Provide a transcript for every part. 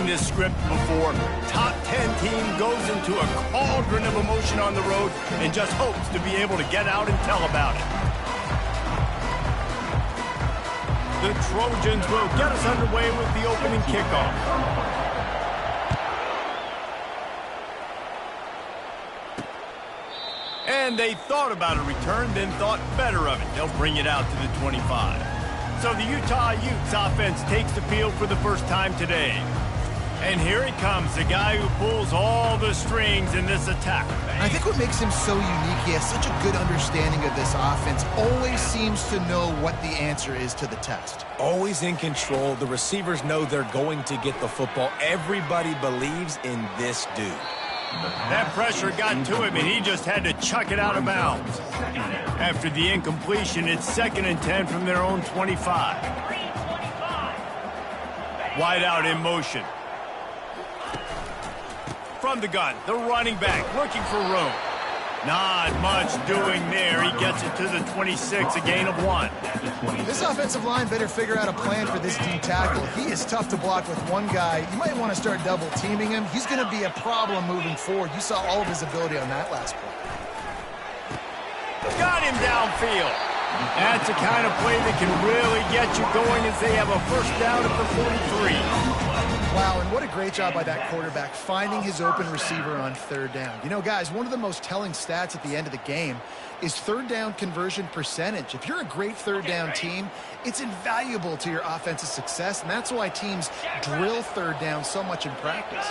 seen this script before. Top 10 team goes into a cauldron of emotion on the road and just hopes to be able to get out and tell about it. The Trojans will get us underway with the opening kickoff. And they thought about a return, then thought better of it. They'll bring it out to the 25. So the Utah Utes offense takes the field for the first time today. And here he comes, the guy who pulls all the strings in this attack. I think what makes him so unique, he has such a good understanding of this offense. Always seems to know what the answer is to the test. Always in control. The receivers know they're going to get the football. Everybody believes in this dude. That pressure got to him, and he just had to chuck it out of bounds. After the incompletion, it's 2nd and 10 from their own 25. Wide out in motion. From the gun, the running back looking for room. Not much doing there. He gets it to the 26, a gain of 1. This offensive line better figure out a plan for this D tackle. He is tough to block with one guy. You might want to start double teaming him. He's going to be a problem moving forward. You saw all of his ability on that last play. Got him downfield. That's the kind of play that can really get you going as they have a first down at the 43. Wow, and what a great job by that quarterback finding his open receiver on 3rd down. You know, guys, one of the most telling stats at the end of the game is 3rd down conversion percentage. If you're a great 3rd down team, it's invaluable to your offensive success, and that's why teams drill 3rd down so much in practice.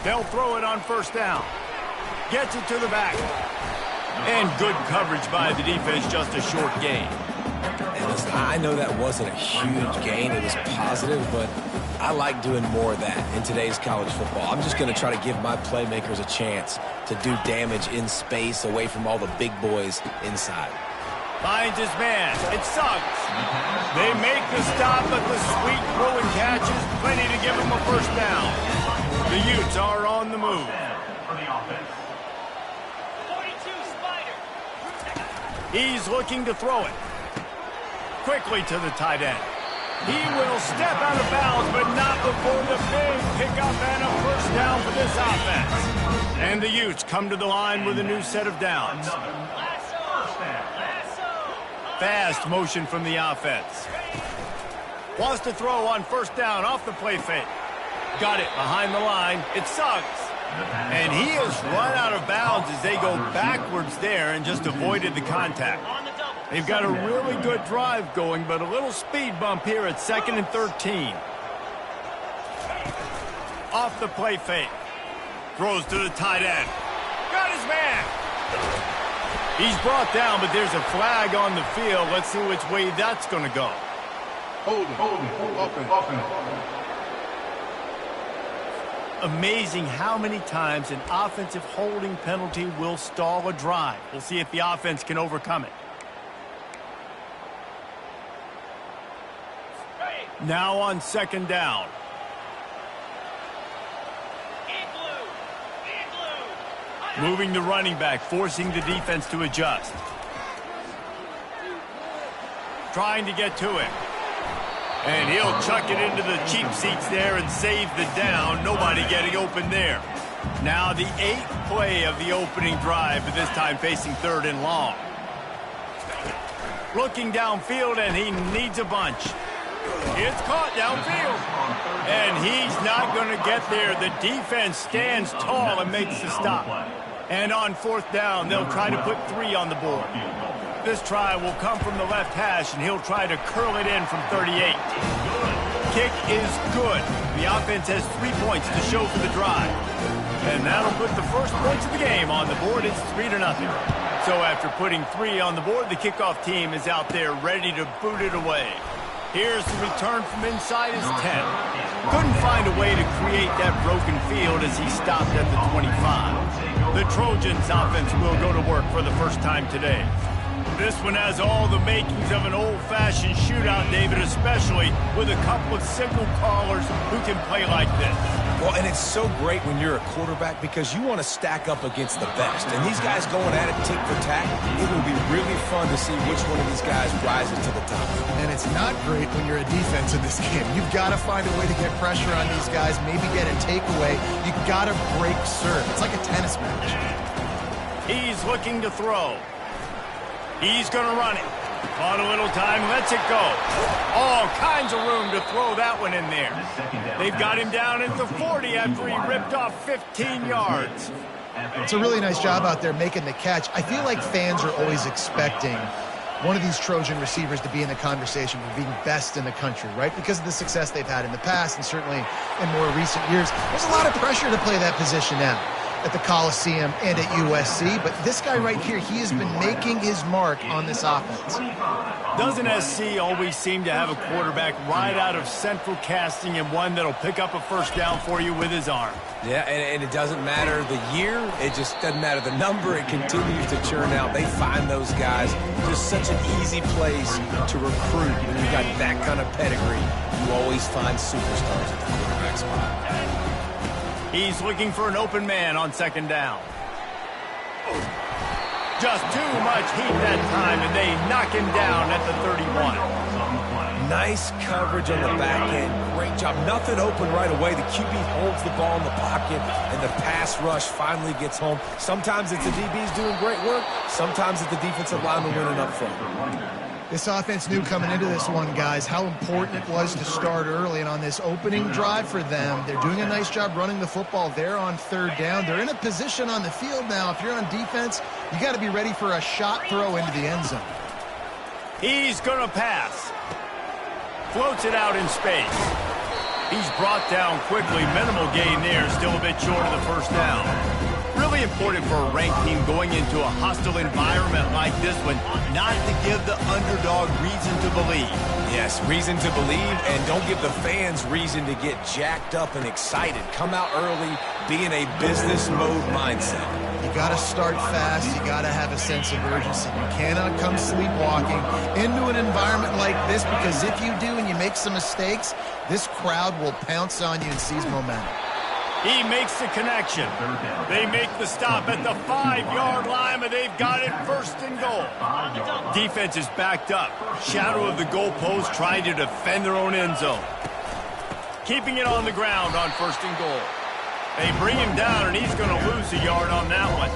They'll throw it on 1st down. Gets it to the back. And good coverage by the defense, just a short gain. And listen, I know that wasn't a huge gain. It was positive, but I like doing more of that in today's college football. I'm just going to try to give my playmakers a chance to do damage in space away from all the big boys inside. Finds his man. It sucks. They make the stop, but the sweet throw and catch is plenty to give him a 1st down. The Utes are on the move. He's looking to throw it. Quickly to the tight end. He will step out of bounds, but not before the big pickup and a 1st down for this offense. And the Utes come to the line with a new set of downs. Fast motion from the offense. Wants to throw on 1st down off the play fake. Got it behind the line. It sucks. And he has run out of bounds as they go backwards there and just avoided the contact. They've got a really good drive going, but a little speed bump here at 2nd and 13. Off the play fake. Throws to the tight end. Got his man. He's brought down, but there's a flag on the field. Let's see which way that's going to go. Hold it. Amazing how many times an offensive holding penalty will stall a drive. We'll see if the offense can overcome it. Now on 2nd down. Moving the running back, forcing the defense to adjust. Trying to get to him. And he'll chuck it into the cheap seats there and save the down. Nobody getting open there. Now the 8th play of the opening drive, but this time facing 3rd and long. Looking downfield, and he needs a bunch. It's caught downfield. And he's not going to get there. The defense stands tall and makes the stop. And on 4th down, they'll try to put 3 on the board. This try will come from the left hash, and he'll try to curl it in from 38. Kick is good. The offense has 3 points to show for the drive. And that'll put the first points of the game on the board. It's 3-0. So after putting 3 on the board, the kickoff team is out there ready to boot it away. Here's the return from inside his 10. Couldn't find a way to create that broken field as he stopped at the 25. The Trojans offense will go to work for the first time today. This one has all the makings of an old-fashioned shootout, David, especially with a couple of signal callers who can play like this. Well, and it's so great when you're a quarterback because you want to stack up against the best. And these guys going at it tick for tack, it will be really fun to see which one of these guys rises to the top. And it's not great when you're a defense in this game. You've got to find a way to get pressure on these guys, maybe get a takeaway. You've got to break serve. It's like a tennis match. He's looking to throw. He's going to run it. On a little time, lets it go. All kinds of room to throw that one in there. They've got him down at the 40 after he ripped off 15 yards. It's a really nice job out there making the catch. I feel like fans are always expecting one of these Trojan receivers to be in the conversation for being best in the country, right? Because of the success they've had in the past and certainly in more recent years. There's a lot of pressure to play that position now at the Coliseum and at USC, but this guy right here, he has been making his mark on this offense. Doesn't SC always seem to have a quarterback right out of central casting and one that'll pick up a first down for you with his arm? Yeah, and it doesn't matter the year. It just doesn't matter the number. It continues to churn out. They find those guys just such an easy place to recruit. When you got that kind of pedigree, you always find superstars at the quarterback spot. He's looking for an open man on second down. Just too much heat that time, and they knock him down at the 31. Nice coverage on the back end. Great job. Nothing open right away. The QB holds the ball in the pocket, and the pass rush finally gets home. Sometimes it's the DBs doing great work. Sometimes it's the defensive lineman winning up front. This offense knew coming into this one, guys, how important it was to start early. And on this opening drive for them, they're doing a nice job running the football. They're on third down. They're in a position on the field now. If you're on defense, you got to be ready for a shot throw into the end zone. He's going to pass. Floats it out in space. He's brought down quickly. Minimal gain there. Still a bit short of the first down. Really important for a ranked team going into a hostile environment like this one, not to give the underdog reason to believe. Yes, reason to believe, and don't give the fans reason to get jacked up and excited. Come out early, be in a business mode mindset. You got to start fast. You got to have a sense of urgency. You cannot come sleepwalking into an environment like this, because if you do and you make some mistakes, this crowd will pounce on you and seize momentum. He makes the connection. They make the stop at the 5-yard line, but they've got it first and goal. Defense is backed up. Shadow of the goalpost, trying to defend their own end zone. Keeping it on the ground on first and goal. They bring him down, and he's going to lose a yard on that one.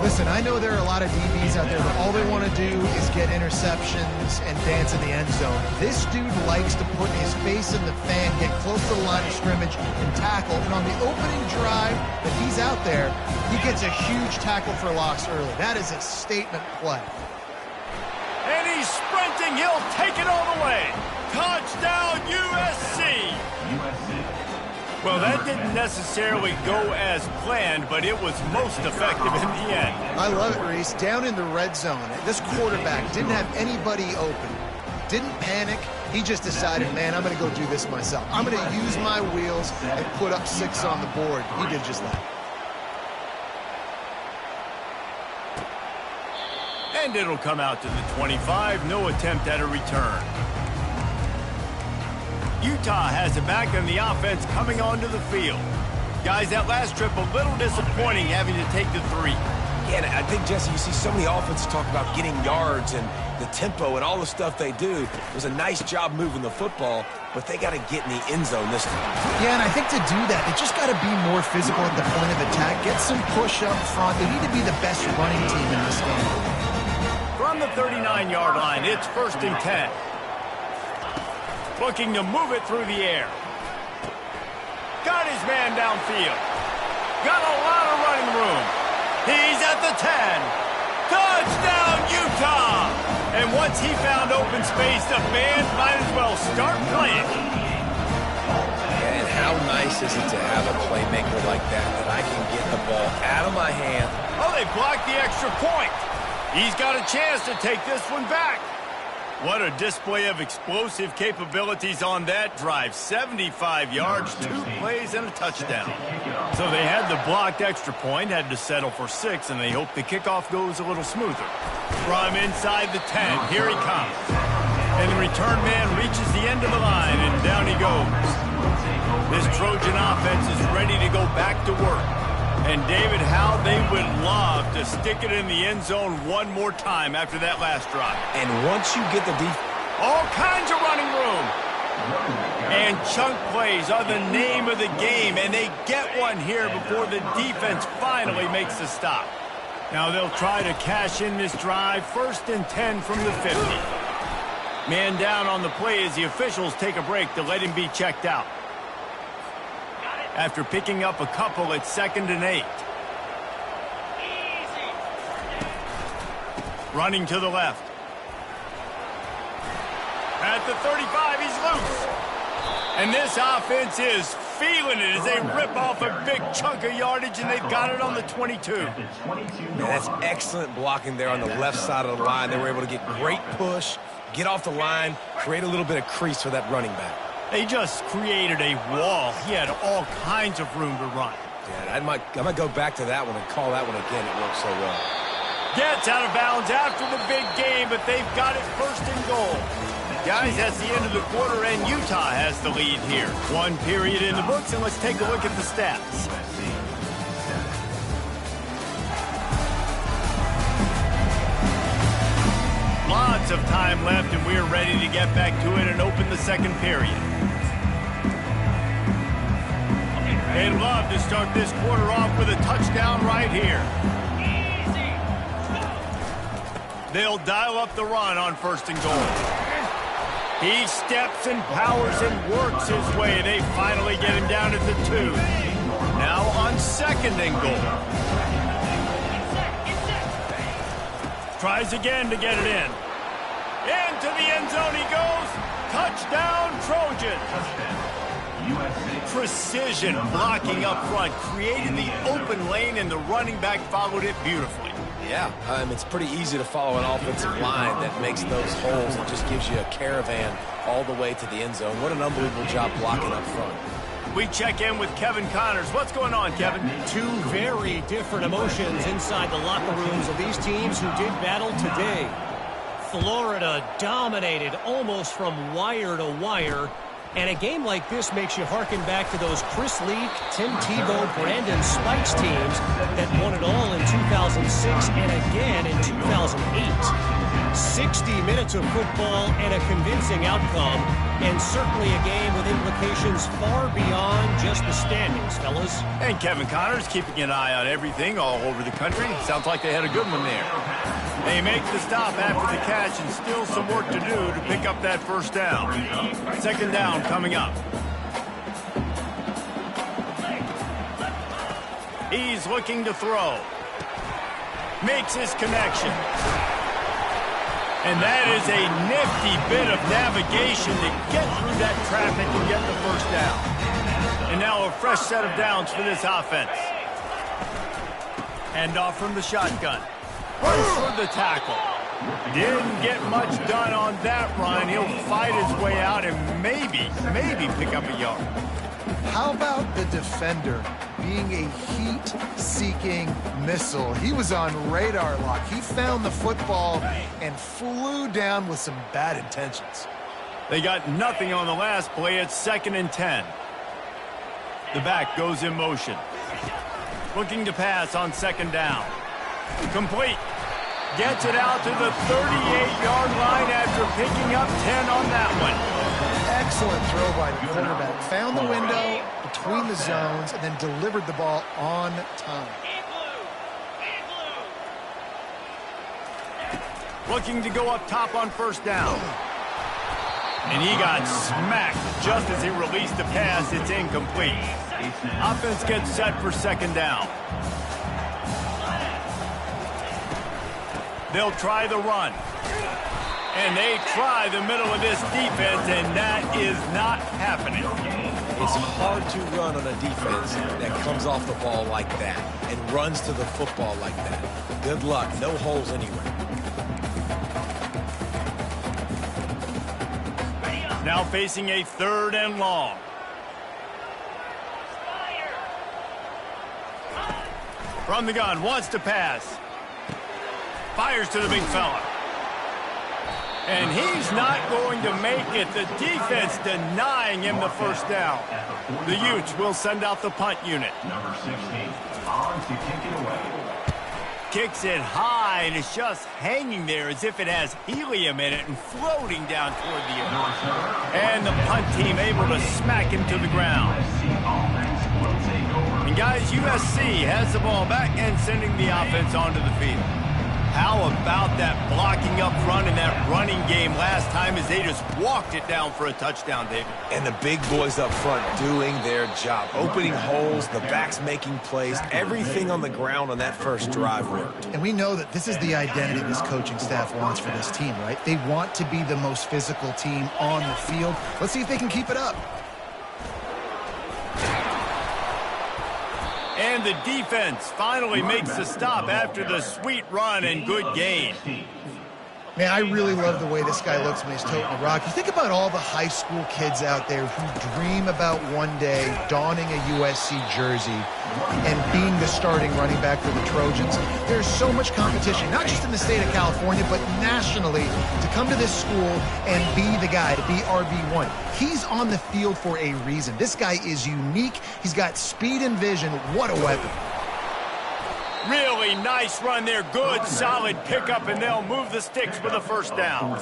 Listen, I know there are a lot of DBs out there that all they want to do is get interceptions and dance in the end zone. This dude likes to put his face in the fan, get close to the line of scrimmage, and tackle. And on the opening drive that he's out there, he gets a huge tackle for loss early. That is a statement play. And he's sprinting. He'll take it all the way. Touchdown, USC. Well, that didn't necessarily go as planned, but it was most effective in the end. I love it, Reese. Down in the red zone, this quarterback didn't have anybody open. Didn't panic. He just decided, man, I'm going to go do this myself. I'm going to use my wheels and put up 6 on the board. He did just that. And it'll come out to the 25. No attempt at a return. Utah has it back on the offense coming onto the field. Guys, that last trip a little disappointing having to take the 3. Yeah, and I think, Jesse, you see so many offenses talk about getting yards and the tempo and all the stuff they do. It was a nice job moving the football, but they got to get in the end zone this time. Yeah, and I think to do that, they just got to be more physical at the point of attack. Get some push up front. They need to be the best running team in this game. From the 39-yard line, it's first and 10. Looking to move it through the air. Got his man downfield. Got a lot of running room. He's at the 10. Touchdown, Utah! And once he found open space, the band might as well start playing. And how nice is it to have a playmaker like that I can get the ball out of my hand. Oh, they blocked the extra point. He's got a chance to take this one back. What a display of explosive capabilities on that drive. 75 yards, 2 plays, and a touchdown. So they had the blocked extra point, had to settle for 6, and they hope the kickoff goes a little smoother. From inside the 10, here he comes. And the return man reaches the end of the line, and down he goes. This Trojan offense is ready to go back to work. And, David, how they would love to stick it in the end zone one more time after that last drive. And once you get the defense... All kinds of running room. And chunk plays are the name of the game, and they get one here before the defense finally makes the stop. Now they'll try to cash in this drive, 1st and 10 from the 50. Man down on the play as the officials take a break to let him be checked out. After picking up a couple, it's 2nd and 8. Running to the left. At the 35, he's loose. And this offense is feeling it as they rip off a big chunk of yardage, and they've got it on the 22. Man, that's excellent blocking there on the left side of the line. They were able to get great push, get off the line, create a little bit of crease for that running back. They just created a wall. He had all kinds of room to run. Yeah, I might go back to that one and call that one again. It worked so well. Gets out of bounds after the big game, but they've got it 1st and goal. Guys, that's the end of the quarter, and Utah has the lead here. 1 period in the books, and let's take a look at the stats. Lots of time left, and we're ready to get back to it and open the 2nd period. They'd love to start this quarter off with a touchdown right here. They'll dial up the run on 1st and goal. He steps and powers and works his way. They finally get him down at the 2. Now on 2nd and goal. Tries again to get it in. Into the end zone he goes. Touchdown, Trojans. Precision blocking up front, created the open lane, and the running back followed it beautifully. Yeah, it's pretty easy to follow an offensive line that makes those holes and just gives you a caravan all the way to the end zone. What an unbelievable job blocking up front. We check in with Kevin Connors. What's going on, Kevin? 2 very different emotions inside the locker rooms of these teams who did battle today. Florida dominated almost from wire to wire. And a game like this makes you harken back to those Chris Leak, Tim Tebow, Brandon Spikes teams that won it all in 2006 and again in 2008. 60 minutes of football and a convincing outcome, and certainly a game with implications far beyond just the standings, fellas. And Kevin Connors keeping an eye on everything all over the country. Sounds like they had a good one there. They make the stop after the catch, and still some work to do to pick up that 1st down. 2nd down coming up. He's looking to throw. Makes his connection. And that is a nifty bit of navigation to get through that traffic and get the 1st down. And now a fresh set of downs for this offense. Hand off from the shotgun. Runs for the tackle. Didn't get much done on that run. He'll fight his way out and maybe pick up a yard. How about the defender being a heat-seeking missile? He was on radar lock. He found the football and flew down with some bad intentions. They got nothing on the last play. It's 2nd and 10. The back goes in motion. Looking to pass on 2nd down. Complete. Gets it out to the 38-yard line after picking up 10 on that one. Excellent throw by the quarterback. Found the window between the zones and then delivered the ball on time. Looking to go up top on 1st down. And he got smacked just as he released the pass. It's incomplete. Offense gets set for 2nd down. They'll try the run. And they try the middle of this defense, and that is not happening. It's hard to run on a defense that comes off the ball like that and runs to the football like that. Good luck. No holes anywhere. Now facing a 3rd and long. From the gun, wants to pass. Fires to the big fella. And he's not going to make it. The defense denying him the first down. The Utes will send out the punt unit. Number 16, on to kick it away. Kicks it high, and it's just hanging there as if it has helium in it and floating down toward the earth. And the punt team able to smack him to the ground. And guys, USC has the ball back and sending the offense onto the field. How about that blocking up front in that running game last time as they just walked it down for a touchdown, David? And the big boys up front doing their job. Opening holes, the backs making plays. Everything on the ground on that first drive worked. And we know that this is the identity this coaching staff wants for this team, right? They want to be the most physical team on the field. Let's see if they can keep it up. And the defense finally makes the stop after the sweet run and good gain. Man, I really love the way this guy looks when he's toting the rock. You think about all the high school kids out there who dream about one day donning a USC jersey and being the starting running back for the Trojans. There's so much competition, not just in the state of California, but nationally, to come to this school and be the guy, to be RB1. He's on the field for a reason. This guy is unique. He's got speed and vision. What a weapon. Really nice run there. Good, solid pickup, and they'll move the sticks with a first down.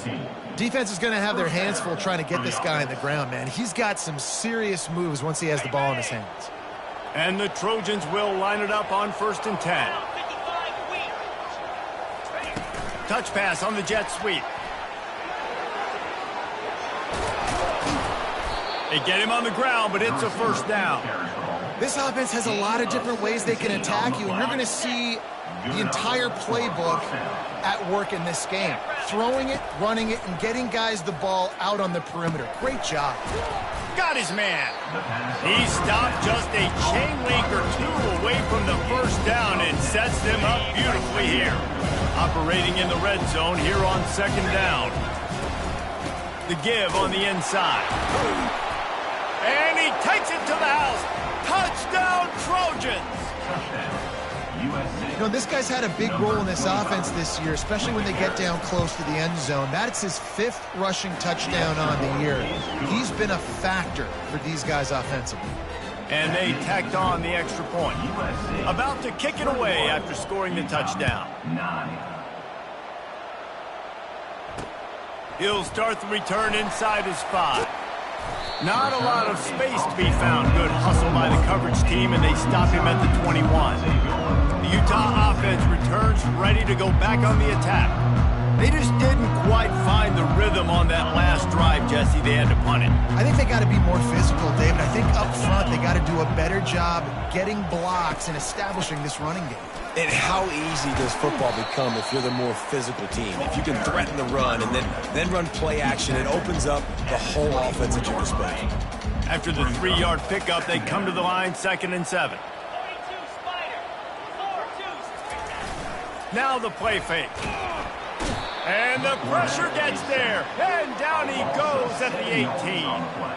Defense is going to have their hands full trying to get this guy on the ground, man. He's got some serious moves once he has the ball in his hands. And the Trojans will line it up on 1st and 10. Touch pass on the jet sweep. They get him on the ground, but it's a first down. This offense has a lot of different ways they can attack you, and you're going to see the entire playbook at work in this game. Throwing it, running it, and getting guys the ball out on the perimeter. Great job. Got his man. He stopped just a chain link or two away from the first down and sets them up beautifully here. Operating in the red zone here on 2nd down. The give on the inside. And he takes it to the house. Touchdown, Trojans! You know, this guy's had a big role in this offense this year, especially when they get down close to the end zone. That's his 5th rushing touchdown on the year. He's been a factor for these guys offensively. And they tacked on the extra point. About to kick it away after scoring the touchdown. He'll start the return inside his 5. Not a lot of space to be found. Good hustle by the coverage team, and they stop him at the 21. The Utah offense returns ready to go back on the attack. They just didn't quite find the rhythm on that last drive, Jesse. They had to punt it. I think they got to be more physical, David. I think up front they got to do a better job getting blocks and establishing this running game. And how easy does football become if you're the more physical team? If you can threaten the run and then run play action, it opens up the whole offense at your disposal. After the 3-yard pickup, they come to the line, 2nd and 7. Now the play fake. And the pressure gets there. And down he goes at the 18.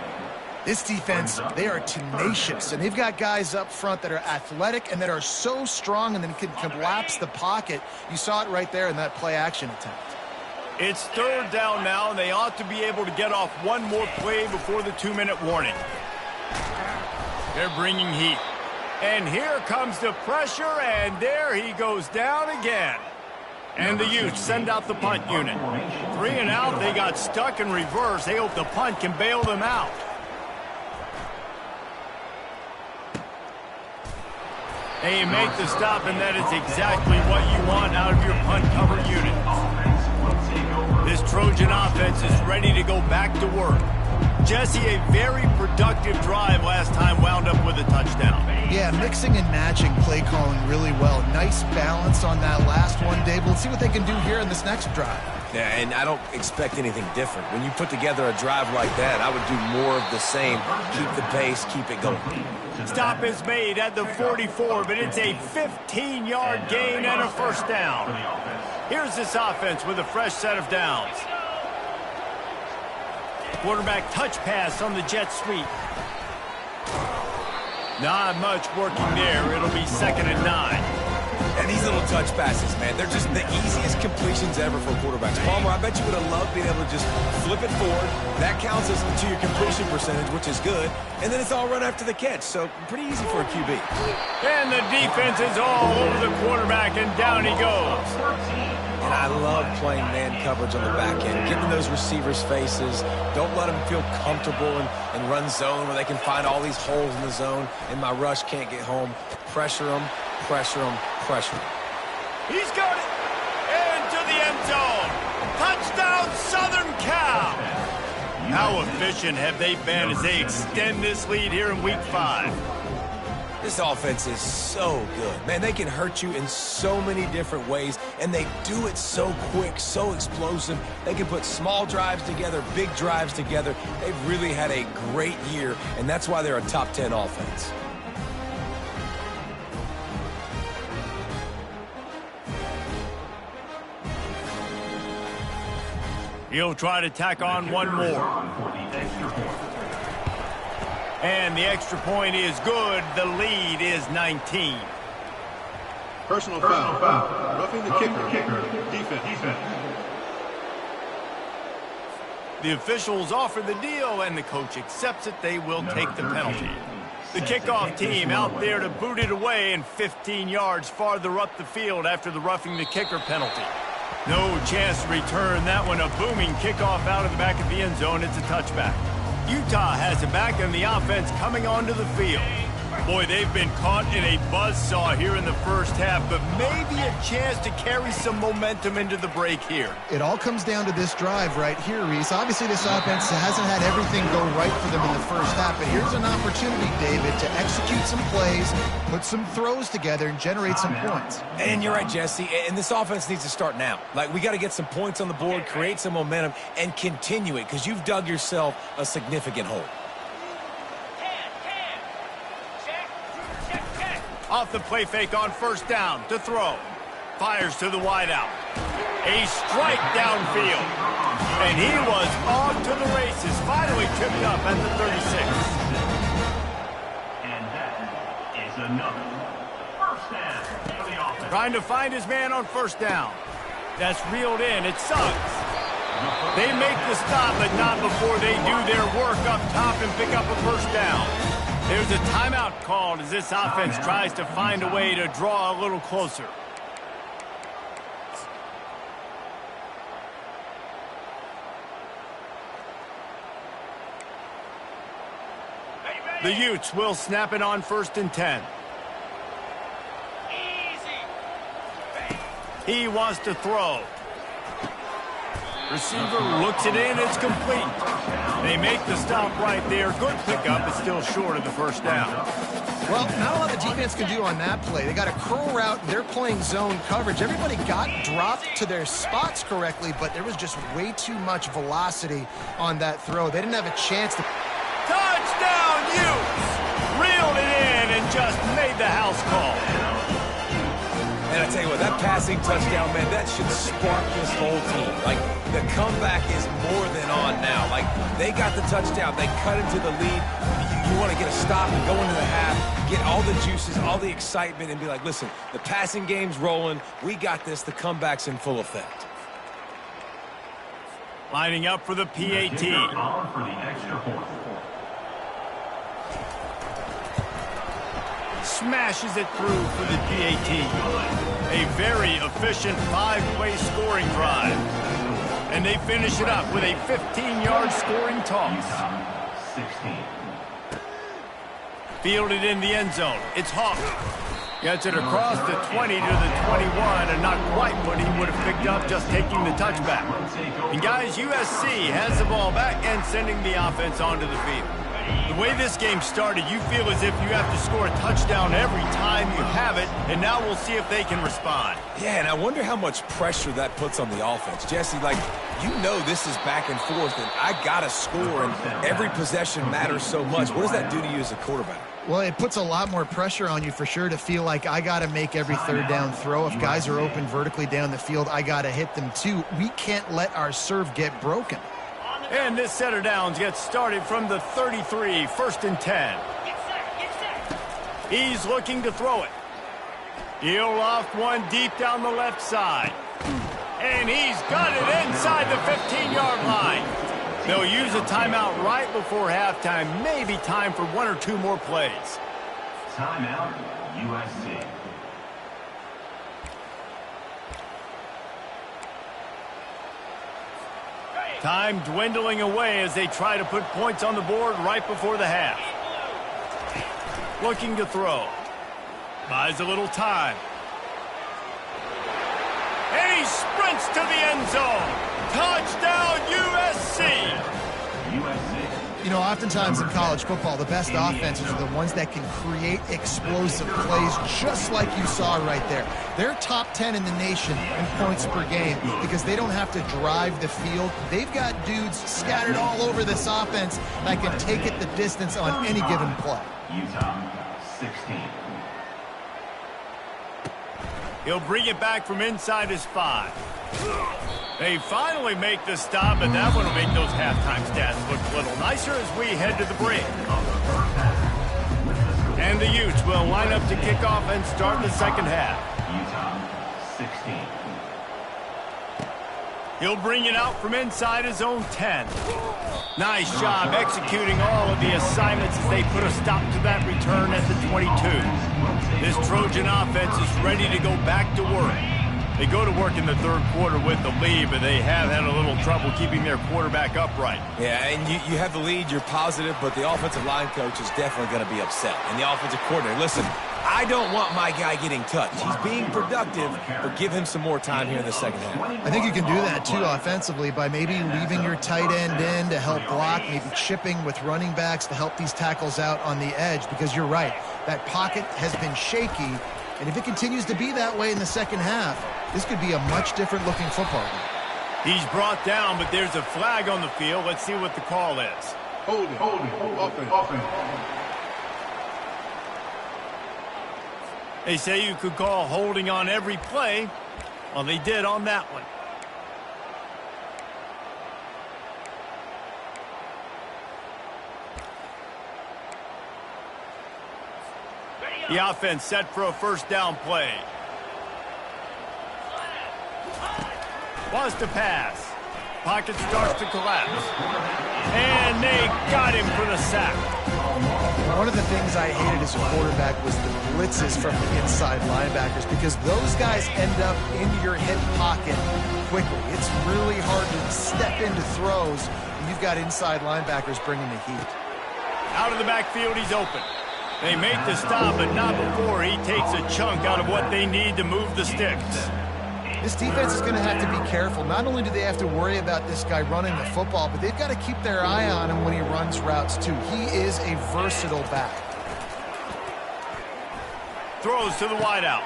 This defense, they are tenacious, and they've got guys up front that are athletic and that are so strong and then can collapse the pocket. You saw it right there in that play-action attempt. It's 3rd down now, and they ought to be able to get off one more play before the 2-minute warning. They're bringing heat. And here comes the pressure, and there he goes down again. And the Utes send out the punt unit. 3 and out, they got stuck in reverse. They hope the punt can bail them out. They make the stop, and that is exactly what you want out of your punt cover unit. This Trojan offense is ready to go back to work. Jesse, a very productive drive last time wound up with a touchdown. Yeah, mixing and matching play calling really well. Nice balance on that last one, Dave. Let's see what they can do here in this next drive. Yeah, and I don't expect anything different. When you put together a drive like that, I would do more of the same. Keep the pace, keep it going. Stop is made at the 44, but it's a 15-yard gain and a first down. Here's this offense with a fresh set of downs. Quarterback touch pass on the jet sweep. Not much working there. It'll be 2nd and 9. And And these little touch passes, man, they're just the easiest completions ever for quarterbacks. Palmer, I bet you would have loved being able to just flip it forward. That counts as to your completion percentage, which is good. And then it's all run after the catch, so pretty easy for a QB. And the defense is all over the quarterback, and down he goes. And I love playing man coverage on the back end, getting those receivers' faces. Don't let them feel comfortable and run zone where they can find all these holes in the zone, and my rush can't get home. Pressure them, pressure them, pressure them. He's got it into the end zone. Touchdown, Southern Cal. How efficient have they been as they extend this lead here in Week 5? This offense is so good. Man, they can hurt you in so many different ways, and they do it so quick, so explosive. They can put small drives together, big drives together. They've really had a great year, and that's why they're a top 10 offense. He'll try to tack on one more. And the extra point is good. The lead is 19. Personal foul. Roughing the kicker. Defense. The officials offer the deal, and the coach accepts it. They will take the penalty. The kickoff team out there to boot it away and 15 yards farther up the field after the roughing the kicker penalty. No chance to return that one. A booming kickoff out of the back of the end zone. It's a touchback. Utah has it back, and the offense coming onto the field. Boy, they've been caught in a buzzsaw here in the first half, but maybe a chance to carry some momentum into the break here. It all comes down to this drive right here, Reese. Obviously, this offense hasn't had everything go right for them in the first half, but here's an opportunity, David, to execute some plays, put some throws together, and generate some points. And you're right, Jesse, and this offense needs to start now. Like, we got to get some points on the board, create some momentum, and continue it, because you've dug yourself a significant hole. Off the play fake on first down to throw. Fires to the wideout. A strike downfield. And he was off to the races. Finally tripped up at the 36. And that is another first down for the offense. Trying to find his man on first down. That's reeled in. It sucks. They make the stop, but not before they do their work up top and pick up a first down. There's a timeout called as this offense tries to find a way to draw a little closer. The Utes will snap it on 1st and 10. He wants to throw. Receiver looks it in. It's complete. They make the stop right there. Good pickup, but still short of the first down. Well, not a lot the defense can do on that play. They got a curl route. They're playing zone coverage. Everybody got dropped to their spots correctly, but there was just way too much velocity on that throw. They didn't have a chance to... Touchdown, Utes! Reeled it in and just made the house call. And I tell you what, that passing touchdown, man, that should spark this whole team. Like, the comeback is more than on now. Like, they got the touchdown. They cut into the lead. You want to get a stop and go into the half, get all the juices, all the excitement, and be like, listen, the passing game's rolling. We got this. The comeback's in full effect. Lining up for the PAT. On for the extra point. Smashes it through for the PAT. A very efficient 5-play scoring drive. And they finish it up with a 15-yard scoring toss. 16. Fielded in the end zone. It's Hawk. Gets it across the 20 to the 21, and not quite what he would have picked up just taking the touchback. And guys, USC has the ball back and sending the offense onto the field. The way this game started, you feel as if you have to score a touchdown every time you have it, and now we'll see if they can respond. Yeah, and I wonder how much pressure that puts on the offense. Jesse, like, you know this is back and forth, and I got to score, and every possession matters so much. What does that do to you as a quarterback? Well, it puts a lot more pressure on you for sure to feel like I got to make every third down throw. If guys are open vertically down the field, I got to hit them too. We can't let our serve get broken. And this set of downs gets started from the 33, 1st and 10. He's looking to throw it. He'll loft one deep down the left side. And he's got it inside the 15-yard line. They'll use a timeout right before halftime. Maybe time for one or two more plays. Timeout, USC. Time dwindling away as they try to put points on the board right before the half. Looking to throw. Buys a little time. And he sprints to the end zone. Touchdown, USC! You know, oftentimes in college football, the best offenses are the ones that can create explosive plays, just like you saw right there. They're top 10 in the nation in points per game because they don't have to drive the field. They've got dudes scattered all over this offense that can take it the distance on any given play. Utah, 16. He'll bring it back from inside his 5. They finally make the stop, and that one will make those halftime stats look a little nicer as we head to the break. And the Utes will line up to kick off and start the second half. Utah, 16. He'll bring it out from inside his own 10. Nice job executing all of the assignments as they put a stop to that return at the 22. This Trojan offense is ready to go back to work. They go to work in the third quarter with the lead, but they have had a little trouble keeping their quarterback upright. Yeah, and you have the lead, you're positive, but the offensive line coach is definitely going to be upset. And the offensive coordinator, listen, I don't want my guy getting touched. He's being productive, but give him some more time here in the second half. I think you can do that, too, offensively, by maybe leaving your tight end in to help block, maybe chipping with running backs to help these tackles out on the edge, because you're right, that pocket has been shaky, and if it continues to be that way in the second half, this could be a much different looking football game. He's brought down, but there's a flag on the field. Let's see what the call is. Holding, offense. They say you could call holding on every play. Well, they did on that one. The offense set for a first down play. Wants to pass. Pocket starts to collapse. And they got him for the sack. One of the things I hated as a quarterback was the blitzes from the inside linebackers because those guys end up in your hip pocket quickly. It's really hard to step into throws when you've got inside linebackers bringing the heat. Out of the backfield, he's open. They make the stop, but not before he takes a chunk out of what they need to move the sticks. This defense is going to have to be careful. Not only do they have to worry about this guy running the football, but they've got to keep their eye on him when he runs routes, too. He is a versatile back. Throws to the wideout.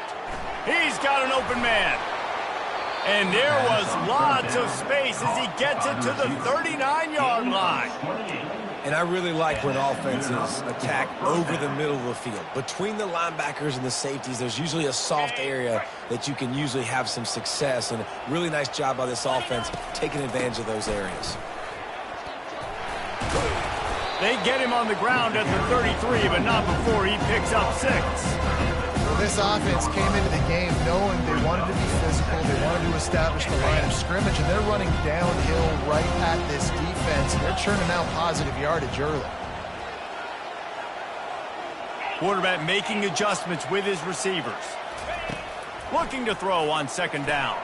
He's got an open man. And there was lots of space as he gets it to the 39-yard line. And I really like when offenses attack over the middle of the field. Between the linebackers and the safeties, there's usually a soft area that you can usually have some success. And really nice job by this offense taking advantage of those areas. They get him on the ground at the 33, but not before he picks up 6. Well, this offense came into the game knowing they wanted to be physical, they wanted to establish the line of scrimmage, and they're running downhill right at this defense, and they're churning out positive yardage early. Quarterback making adjustments with his receivers. Looking to throw on second down.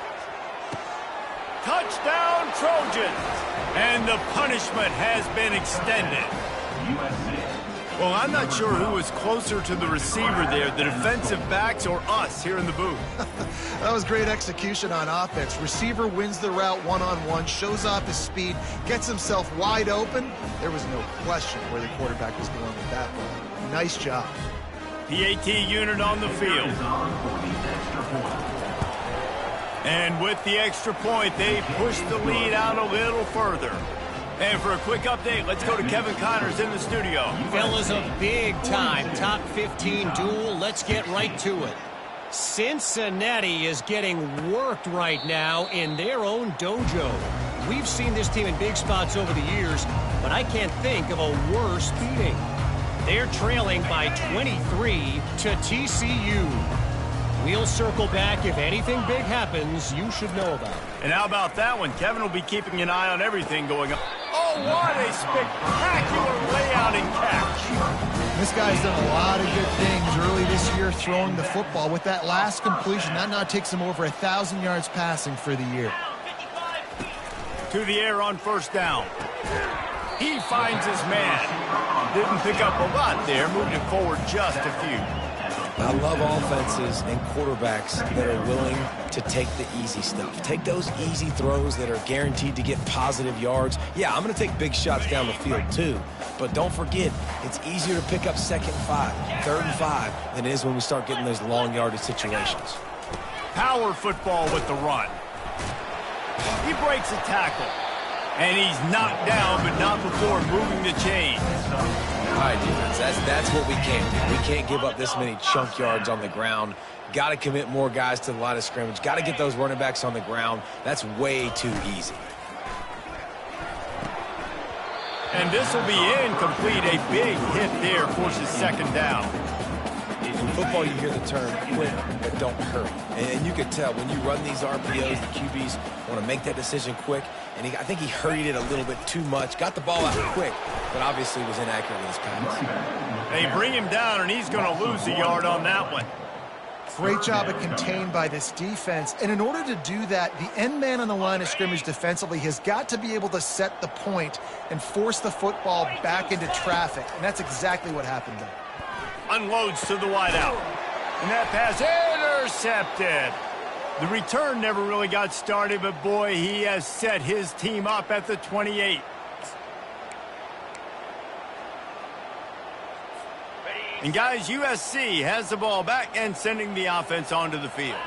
Touchdown, Trojans! And the punishment has been extended. Well, I'm not sure who was closer to the receiver there, the defensive backs or us here in the booth. That was great execution on offense. Receiver wins the route one-on-one, shows off his speed, gets himself wide open. There was no question where the quarterback was going with that ball. Nice job. PAT unit on the field. And with the extra point, they push the lead out a little further. And for a quick update, let's go to Kevin Connors in the studio. Fellas, a big-time top 15 duel. Let's get right to it. Cincinnati is getting worked right now in their own dojo. We've seen this team in big spots over the years, but I can't think of a worse beating. They're trailing by 23 to TCU. We'll circle back if anything big happens you should know about. And how about that one? Kevin will be keeping an eye on everything going on. Oh, what a spectacular layout and catch. This guy's done a lot of good things early this year throwing the football. With that last completion, that now takes him over 1,000 yards passing for the year. To the air on first down. He finds his man. Didn't pick up a lot there, moved it forward just a few. I love offenses and quarterbacks that are willing to take the easy stuff. Take those easy throws that are guaranteed to get positive yards. Yeah, I'm going to take big shots down the field too. But don't forget, it's easier to pick up 2nd and 5, 3rd and 5 than it is when we start getting those long yardage situations. Power football with the run. He breaks a tackle. And he's knocked down, but not before moving the chains. All right, defense, that's what we can't do. We can't give up this many chunk yards on the ground. Got to commit more guys to the line of scrimmage. Got to get those running backs on the ground. That's way too easy. And this will be incomplete. A big hit there forces 2nd down. In football, you hear the term quick, but don't hurry. And you can tell when you run these RPOs, the QBs want to make that decision quick. And I think he hurried it a little bit too much. Got the ball out quick, but obviously was inaccurate with his pass. They bring him down, and he's going to lose a yard on that one. Great job of contained by this defense. And in order to do that, the end man on the line of scrimmage defensively has got to be able to set the point and force the football back into traffic. And that's exactly what happened there. Unloads to the wideout. And that pass intercepted. The return never really got started, but boy, he has set his team up at the 28. And guys, USC has the ball back and sending the offense onto the field.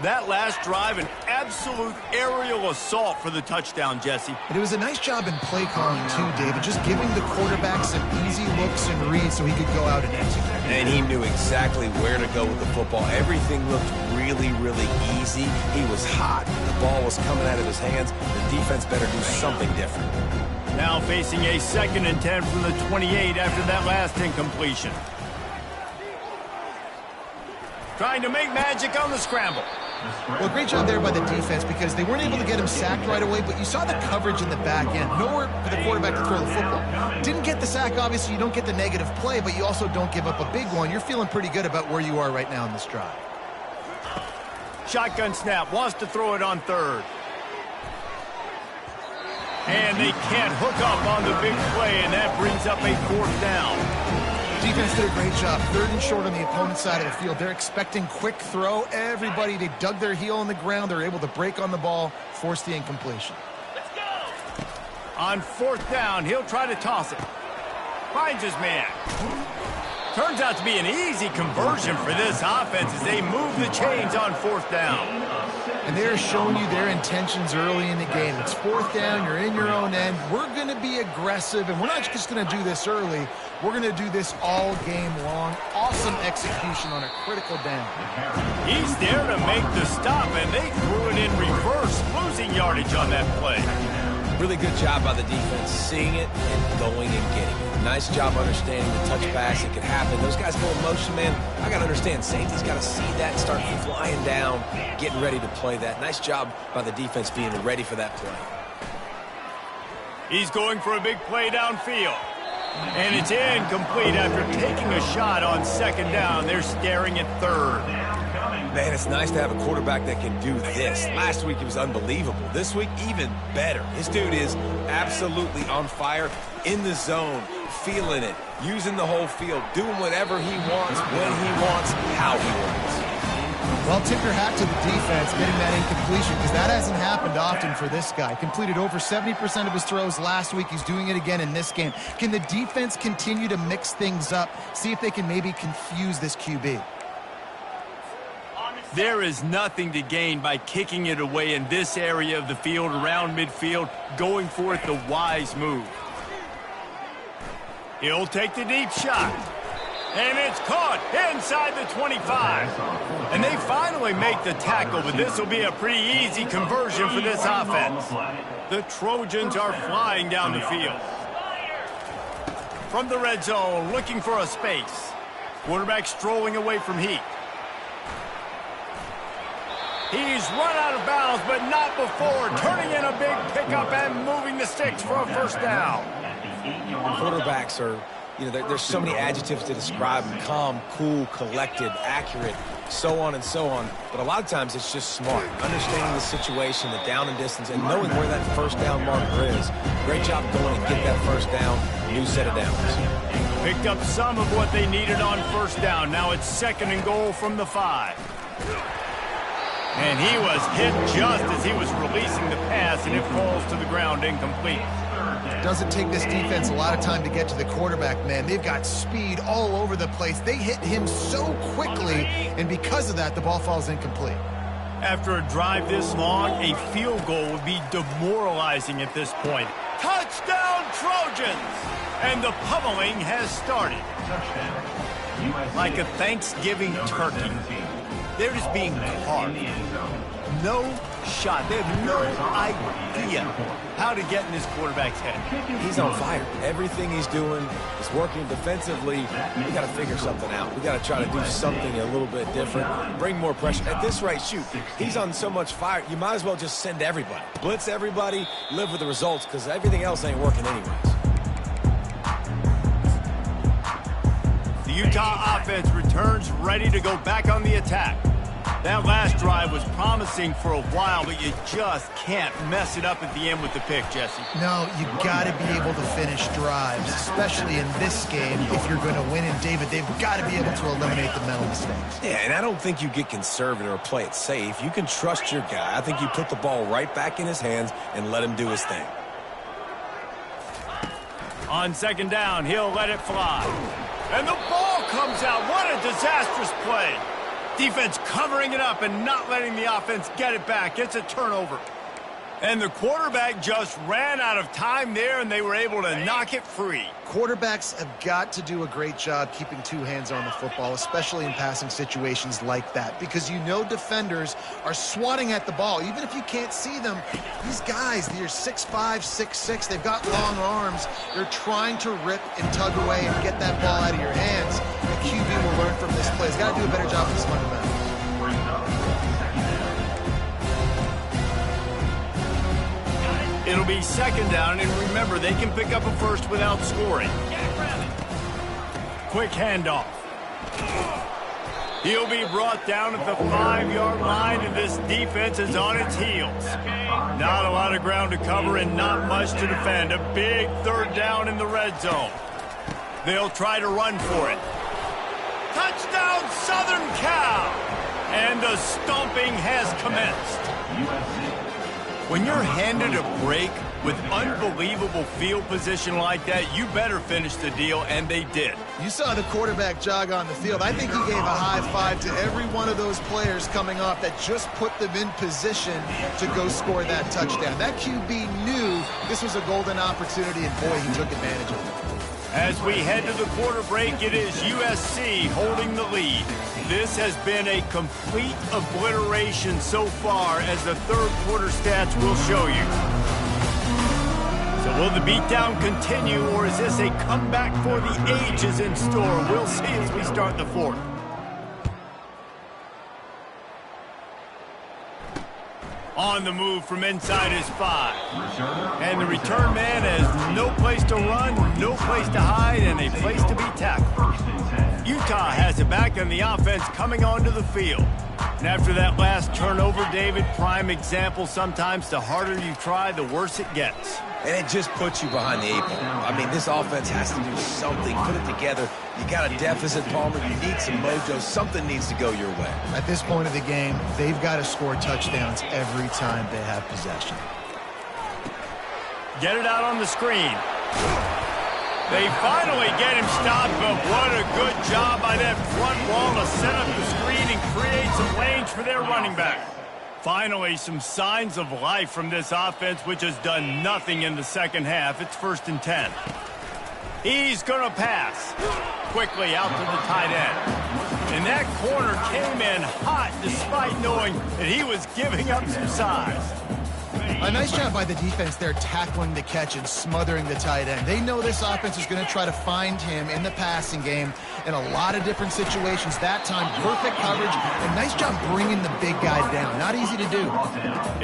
That last drive, an absolute aerial assault for the touchdown, Jesse. And it was a nice job in play calling too, David, just giving the quarterback some easy looks and reads so he could go out and execute. And he knew exactly where to go with the football. Everything looked really, really easy. He was hot. The ball was coming out of his hands. The defense better do something different. Now facing a 2nd and 10 from the 28 after that last incompletion. Trying to make magic on the scramble. Well, great job there by the defense because they weren't able to get him sacked right away, but you saw the coverage in the back end. Nowhere for the quarterback to throw the football. Didn't get the sack, obviously. You don't get the negative play, but you also don't give up a big one. You're feeling pretty good about where you are right now in this drive. Shotgun snap, wants to throw it on 3rd. And they can't hook up on the big play, and that brings up a 4th down. Defense did a great job. 3rd and short on the opponent's side of the field. They're expecting quick throw. Everybody, they dug their heel on the ground. They're able to break on the ball, force the incompletion. Let's go. On 4th down, he'll try to toss it. Finds his man. Turns out to be an easy conversion for this offense as they move the chains on 4th down. And they're showing you their intentions early in the game. It's 4th down, you're in your own end. We're going to be aggressive, and we're not just going to do this early. We're going to do this all game long. Awesome execution on a critical down. He's there to make the stop, and they threw it in reverse, losing yardage on that play. Really good job by the defense, seeing it and going and getting it. Nice job understanding the touch pass. It could happen. Those guys go in motion, man. I got to understand, safety's got to see that and start flying down, getting ready to play that. Nice job by the defense being ready for that play. He's going for a big play downfield. And it's incomplete after taking a shot on 2nd down. They're staring at 3rd. Man, it's nice to have a quarterback that can do this. Last week, he was unbelievable. This week, even better. This dude is absolutely on fire, in the zone, feeling it, using the whole field, doing whatever he wants, when he wants, how he wants. Well, tip your hat to the defense getting that incompletion because that hasn't happened often for this guy. Completed over 70% of his throws last week. He's doing it again in this game. Can the defense continue to mix things up, see if they can maybe confuse this QB? There is nothing to gain by kicking it away in this area of the field, around midfield, going for it the wise move. He'll take the deep shot. And it's caught inside the 25. And they finally make the tackle, but this will be a pretty easy conversion for this offense. The Trojans are flying down the field. From the red zone, looking for a space. Quarterback strolling away from heat. He's run out of bounds, but not before. Turning in a big pickup and moving the sticks for a first down. Quarterbacks are, there's so many adjectives to describe them. Calm, cool, collected, accurate, so on and so on. But a lot of times it's just smart. Understanding the situation, the down and distance, and knowing where that first down marker is. Great job going and get that first down. New set of downs. Picked up some of what they needed on first down. Now it's 2nd and goal from the 5. And he was hit just as he was releasing the pass, and it falls to the ground incomplete. Doesn't take this defense a lot of time to get to the quarterback, man. They've got speed all over the place. They hit him so quickly, and because of that, the ball falls incomplete. After a drive this long, a field goal would be demoralizing at this point. Touchdown, Trojans! And the pummeling has started. Like a Thanksgiving turkey. They're just being carved. No shot. They have no idea how to get in this quarterback's head. He's on fire. Everything he's doing is working defensively. We got to figure something out. We got to try to do something a little bit different. Bring more pressure. At this rate, shoot, he's on so much fire, you might as well just send everybody. Blitz everybody, live with the results, because everything else ain't working anyways. The Utah offense returns ready to go back on the attack. That last drive was promising for a while, but you just can't mess it up at the end with the pick, Jesse. No, you got to be able to finish drives, especially in this game. If you're going to win, and David, they've got to be able to eliminate the mental mistakes. Yeah, and I don't think you get conservative or play it safe. You can trust your guy. I think you put the ball right back in his hands and let him do his thing. On 2nd down, he'll let it fly. And the ball comes out. What a disastrous play. Defense covering it up and not letting the offense get it back. It's a turnover. And the quarterback just ran out of time there, and they were able to knock it free. Quarterbacks have got to do a great job keeping two hands on the football, especially in passing situations like that, because you know defenders are swatting at the ball. Even if you can't see them, these guys, they're 6'5", 6'6", they've got long arms. They're trying to rip and tug away and get that ball out of your hands. The QB will learn from this play. He's got to do a better job with his fundamentals. It'll be 2nd down, and remember, they can pick up a first without scoring. Quick handoff. He'll be brought down at the 5-yard line, and this defense is on its heels. Not a lot of ground to cover and not much to defend. A big 3rd down in the red zone. They'll try to run for it. Touchdown, Southern Cal! And the stomping has commenced. When you're handed a break with unbelievable field position like that, you better finish the deal, and they did. You saw the quarterback jog on the field. I think he gave a high five to every one of those players coming off that just put them in position to go score that touchdown. That QB knew this was a golden opportunity, and boy, he took advantage of it. As we head to the quarter break, it is USC holding the lead. This has been a complete obliteration so far, as the 3rd quarter stats will show you. So will the beatdown continue, or is this a comeback for the ages in store? We'll see as we start the 4th. On the move from inside his 5. And the return man has no place to run, no place to hide, and a place to be tackled. Utah has it back, and the offense coming onto the field. And after that last turnover, David, prime example, sometimes the harder you try, the worse it gets. And it just puts you behind the 8 ball. I mean, this offense has to do something, put it together. You got a deficit, Palmer. You need some mojo. Something needs to go your way. At this point of the game, they've got to score touchdowns every time they have possession. Get it out on the screen. They finally get him stopped, but what a good job by that front wall to set up the screen and create some lanes for their running back. Finally, some signs of life from this offense, which has done nothing in the 2nd half. It's 1st and 10. He's going to pass. Quickly out to the tight end. And that corner came in hot despite knowing that he was giving up some size. A nice job by the defense there tackling the catch and smothering the tight end. They know this offense is going to try to find him in the passing game in a lot of different situations. That time, perfect coverage and nice job bringing the big guy down. Not easy to do.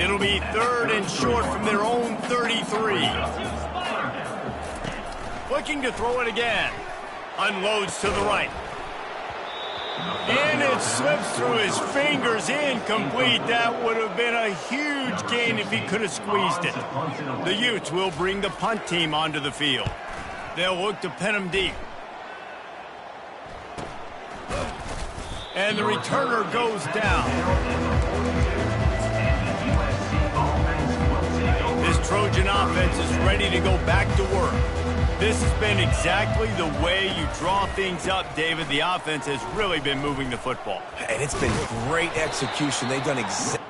It'll be 3rd and short from their own 33. Looking to throw it again. Unloads to the right. And it slips through his fingers, incomplete. That would have been a huge gain if he could have squeezed it. The Utes will bring the punt team onto the field. They'll look to pin him deep. And the returner goes down. This Trojan offense is ready to go back to work. This has been exactly the way you draw things up, David. The offense has really been moving the football. And it's been great execution. They've done exactly.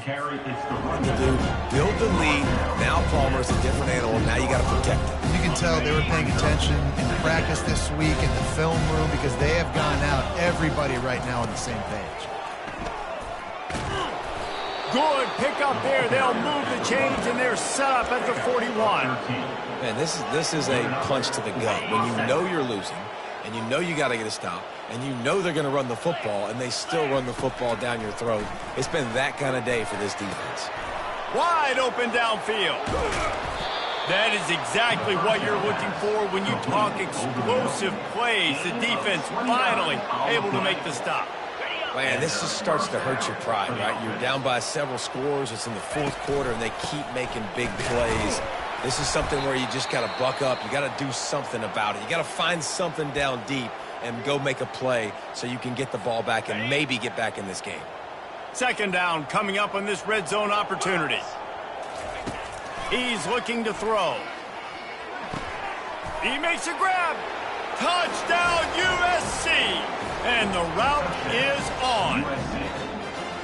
carry. It's the run. Build the lead. Now Palmer's a different animal. Now you got to protect it. You can tell they were paying attention in practice this week in the film room because they have gone out, everybody right now on the same page. Good pick up there. They'll move the chains, and they're set up at the 41. Man, this is a punch to the gut. When you know you're losing, and you know you got to get a stop, and you know they're going to run the football, and they still run the football down your throat. It's been that kind of day for this defense. Wide open downfield. That is exactly what you're looking for when you talk explosive plays. The defense finally able to make the stop. Man, this just starts to hurt your pride, right? You're down by several scores. It's in the fourth quarter, and they keep making big plays. This is something where you just got to buck up. You got to do something about it. You got to find something down deep and go make a play so you can get the ball back and maybe get back in this game. Second down coming up on this red zone opportunity. He's looking to throw. He makes a grab. Touchdown USC. And the route is on.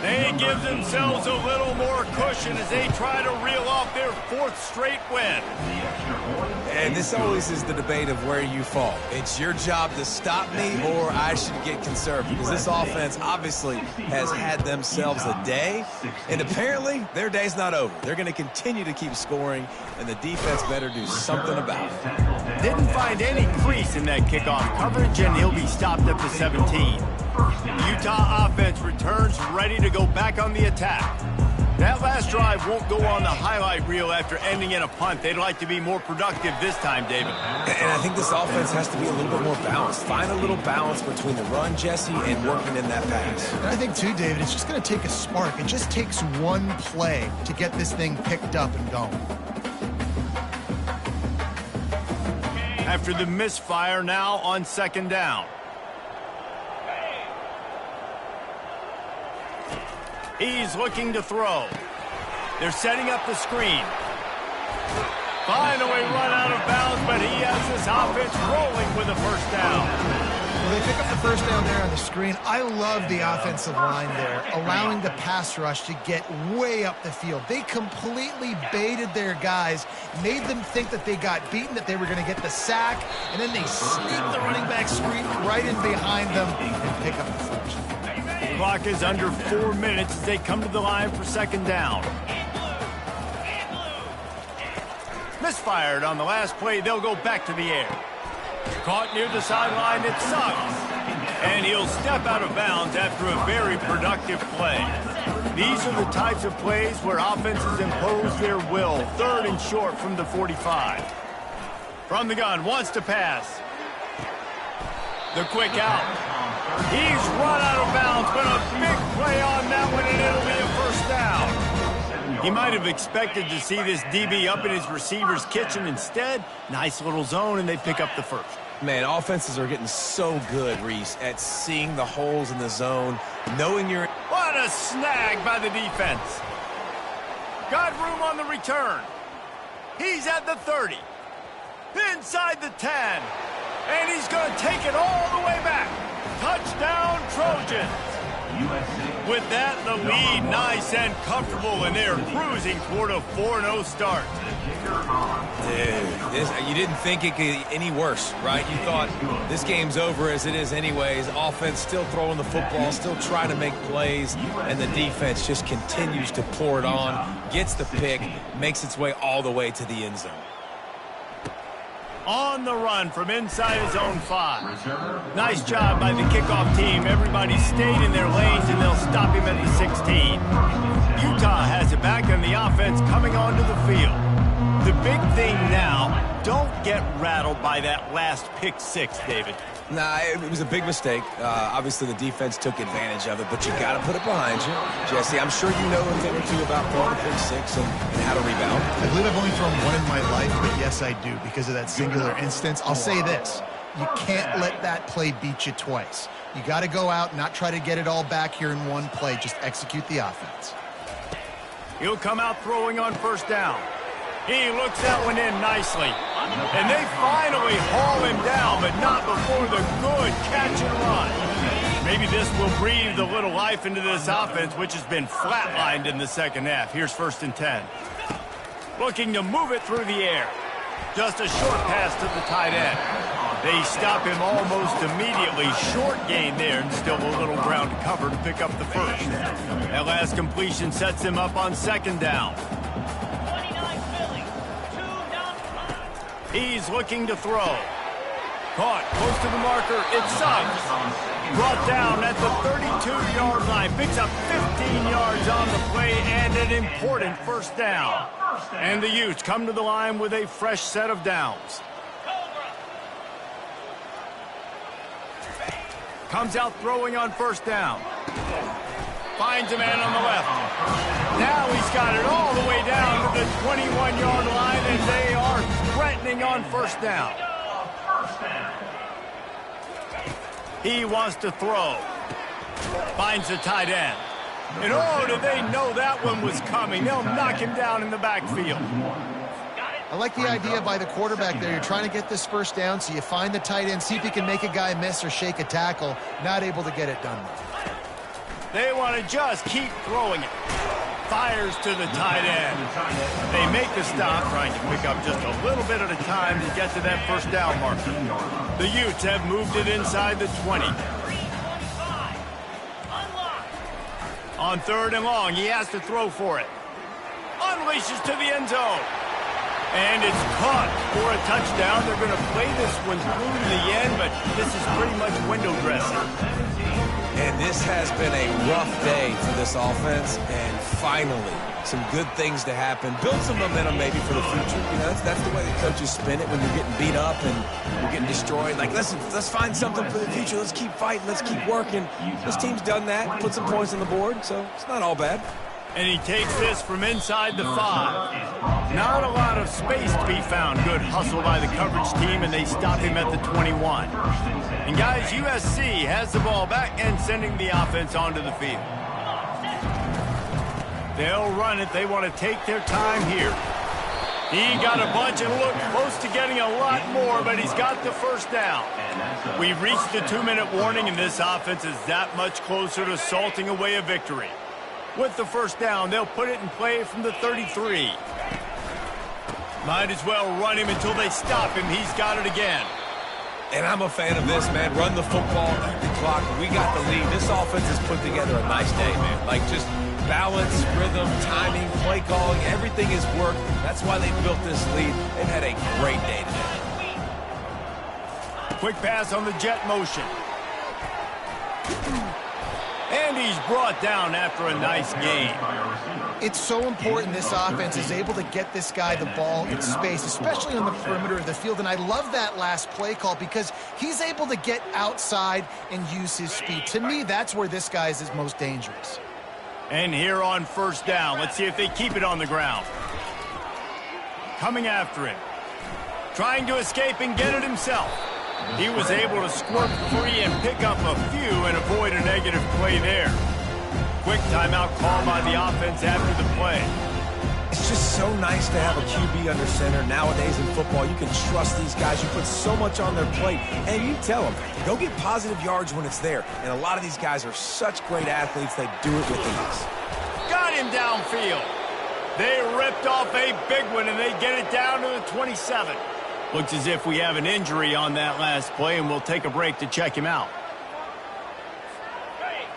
They give themselves a little more cushion as they try to reel off their fourth straight win. And this always is the debate of where you fall. It's your job to stop me or I should get conservative. Because this offense obviously has had themselves a day. And apparently their day's not over. They're going to continue to keep scoring. And the defense better do something about it. Didn't find any crease in that kickoff coverage, and he'll be stopped at the 17. Utah offense returns ready to go back on the attack. That last drive won't go on the highlight reel after ending in a punt. They'd like to be more productive this time, David. And I think this offense has to be a little bit more balanced. Find a little balance between the run, Jesse, and working in that pass. And I think, too, David, it's just going to take a spark. It just takes one play to get this thing picked up and going. After the misfire, now on second down. He's looking to throw. They're setting up the screen. Finally run out of bounds, but he has this offense rolling with a first down. Well, they pick up the first down there on the screen. I love the offensive line there, allowing the pass rush to get way up the field. They completely baited their guys, made them think that they got beaten, that they were going to get the sack, and then they sneak the running back screen right in behind them and pick up the first. The clock is under 4 minutes as they come to the line for second down. Misfired on the last play. They'll go back to the air. Caught near the sideline. It's Suggs. And he'll step out of bounds after a very productive play. These are the types of plays where offenses impose their will. Third and short from the 45. From the gun, wants to pass. The quick out. He's run out of bounds, but a big play on that one, and it'll be a first down. He might have expected to see this DB up in his receiver's kitchen. Instead, nice little zone, and they pick up the first. Man, offenses are getting so good, Reese, at seeing the holes in the zone, knowing you're... What a snag by the defense. Got room on the return. He's at the 30. Inside the 10. And he's going to take it all the way back. Touchdown, Trojans. With that, the lead nice and comfortable, and they're cruising toward a 4-0 start. Dude, you didn't think it could get any worse, right? You thought this game's over as it is anyways. Offense still throwing the football, still trying to make plays, and the defense just continues to pour it on, gets the pick, makes its way all the way to the end zone. On the run from inside his own 5. Nice job by the kickoff team. Everybody stayed in their lanes, and they'll stop him at the 16. Utah has it back, and the offense coming onto the field. The big thing now, don't get rattled by that last pick 6, David. Nah, it was a big mistake. Obviously, the defense took advantage of it, but you got to put it behind you. Jesse, I'm sure you know a thing or two about throwing a pick 6 and how to rebound. I believe I've only thrown one in my life, but yes, I do, because of that singular instance. I'll say this. You can't let that play beat you twice. You got to go out, not try to get it all back here in one play. Just execute the offense. He'll come out throwing on first down. He looks that one in nicely. And they finally haul him down, but not before the good catch and run. Maybe this will breathe a little life into this offense, which has been flatlined in the second half. Here's 1st and 10. Looking to move it through the air. Just a short pass to the tight end. They stop him almost immediately. Short gain there, and still a little ground to cover to pick up the first. That last completion sets him up on 2nd down. He's looking to throw. Caught close to the marker. It's Suggs. Brought down at the 32-yard line. Picks up 15 yards on the play and an important 1st down. And the Utes come to the line with a fresh set of downs. Comes out throwing on 1st down. Finds a man on the left. Now he's got it all the way down to the 21-yard line, and they are threatening on 1st down. He wants to throw. Finds the tight end. And oh, did they know that one was coming. They'll knock him down in the backfield. I like the idea by the quarterback there. You're trying to get this 1st down, so you find the tight end, see if you can make a guy miss or shake a tackle. Not able to get it done. They want to just keep throwing it. Fires to the tight end. They make the stop, trying to pick up just a little bit at a time to get to that 1st down marker. The Utes have moved it inside the 20. On 3rd and long, he has to throw for it. Unleashes to the end zone. And it's caught for a touchdown. They're going to play this one through to the end, but this is pretty much window dressing. And this has been a rough day for this offense, and finally, some good things to happen. Build some momentum maybe for the future. You know, that's the way the coaches spin it when you're getting beat up and you're getting destroyed. Like, let's find something for the future. Let's keep fighting. Let's keep working. This team's done that, put some points on the board, so it's not all bad. And he takes this from inside the 5. Not a lot of space to be found. Good hustle by the coverage team, and they stop him at the 21. And guys, USC has the ball back and sending the offense onto the field. They'll run it. They want to take their time here. He got a bunch and looked close to getting a lot more, but he's got the 1st down. We've reached the 2-minute warning, and this offense is that much closer to salting away a victory. With the 1st down, they'll put it in play from the 33. Might as well run him until they stop him. He's got it again. And I'm a fan of this, man. Run the football, eat the clock. We got the lead. This offense has put together a nice day, man. Like, just balance, rhythm, timing, play calling, everything has worked. That's why they built this lead. They've had a great day today. Quick pass on the jet motion. And he's brought down after a nice gain. It's so important this offense is able to get this guy the ball in space, especially on the perimeter of the field. And I love that last play call because he's able to get outside and use his speed. To me, that's where this guy is his most dangerous. And here on 1st down, let's see if they keep it on the ground. Coming after him. Trying to escape and get it himself. He was able to squirt free and pick up a few and avoid a negative play there. Quick timeout call by the offense after the play. It's just so nice to have a QB under center. Nowadays in football, you can trust these guys. You put so much on their plate, and you tell them, go get positive yards when it's there. And a lot of these guys are such great athletes, they do it with ease. Got him downfield. They ripped off a big one, and they get it down to the 27. Looks as if we have an injury on that last play, and we'll take a break to check him out.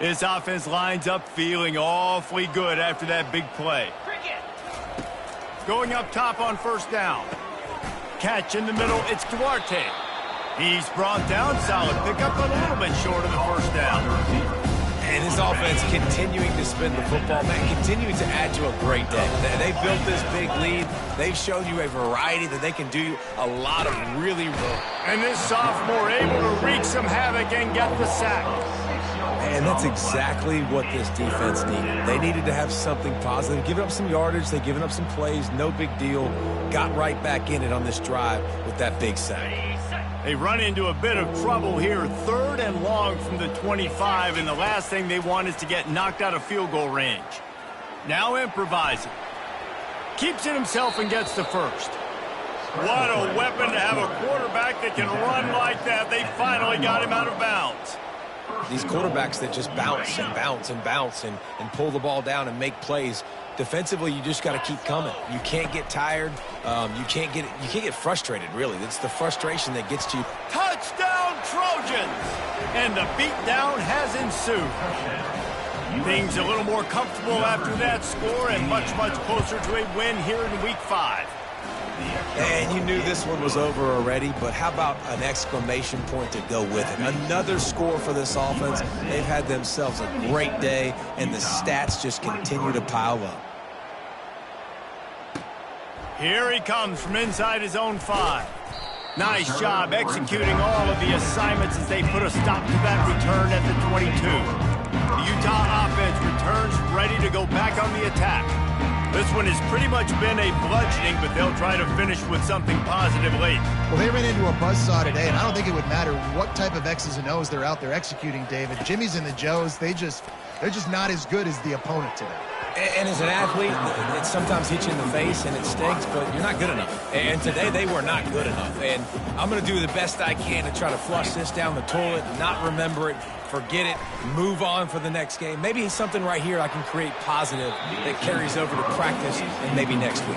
This offense lines up feeling awfully good after that big play. Going up top on 1st down. Catch in the middle, it's Duarte. He's brought down, solid pickup, but a little bit short of the 1st down. And his offense continuing to spin the football, man, continuing to add to a great day. They built this big lead. They've shown you a variety that they can do a lot of really well. And this sophomore able to wreak some havoc and get the sack. And that's exactly what this defense needed. They needed to have something positive. Giving up some yardage, they've given up some plays, no big deal. Got right back in it on this drive with that big sack. They run into a bit of trouble here, 3rd and long from the 25, and the last thing they want is to get knocked out of field goal range. Now improvising. Keeps it himself and gets the 1st. What a weapon to have a quarterback that can run like that. They finally got him out of bounds. these quarterbacks that just bounce and bounce and bounce and pull the ball down and make plays. Defensively, you just got to keep coming. You can't get tired. You can't get frustrated, really. It's the frustration that gets to you. Touchdown, Trojans! And the beatdown has ensued. Things a little more comfortable after that score and much, much closer to a win here in Week 5. And you knew this one was over already, but how about an exclamation point to go with it? Another score for this offense. They've had themselves a great day, and the stats just continue to pile up. Here he comes from inside his own 5. Nice job executing all of the assignments as they put a stop to that return at the 22. The Utah offense returns ready to go back on the attack. This one has pretty much been a bludgeoning, but they'll try to finish with something positive late. Well, they ran into a buzzsaw today, and I don't think it would matter what type of X's and O's they're out there executing, David. Jimmy's and the Joes, they're just not as good as the opponent today. And as an athlete, it sometimes hits you in the face and it stinks, but you're not good enough. And today they were not good enough. And I'm going to do the best I can to try to flush this down the toilet, not remember it, forget it, move on for the next game. Maybe something right here I can create positive that carries over to practice and maybe next week.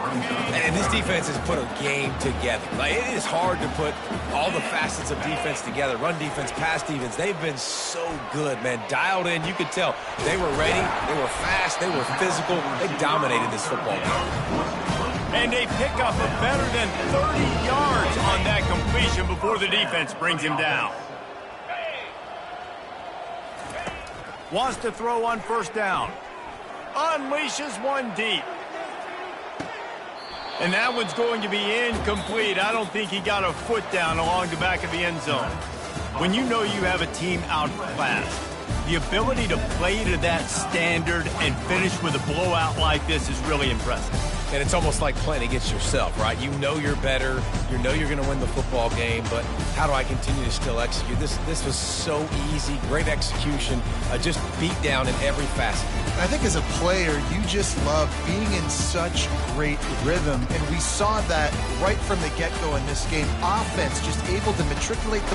And this defense has put a game together. Like, it is hard to put all the facets of defense together. Run defense, pass defense. They've been so good, man. Dialed in. You could tell they were ready. They were fast. They were physical. They dominated this football game. And they pick up a better than 30 yards on that completion before the defense brings him down. Wants to throw on first down. Unleashes one deep. And that one's going to be incomplete. I don't think he got a foot down along the back of the end zone. When you know you have a team outclassed, the ability to play to that standard and finish with a blowout like this is really impressive. And it's almost like playing against yourself, right? You know you're better. You know you're going to win the football game, but how do I continue to still execute? This was so easy. Great execution. Just beat down in every facet. I think as a player, you just love being in such great rhythm, and we saw that right from the get-go in this game. Offense just able to matriculate the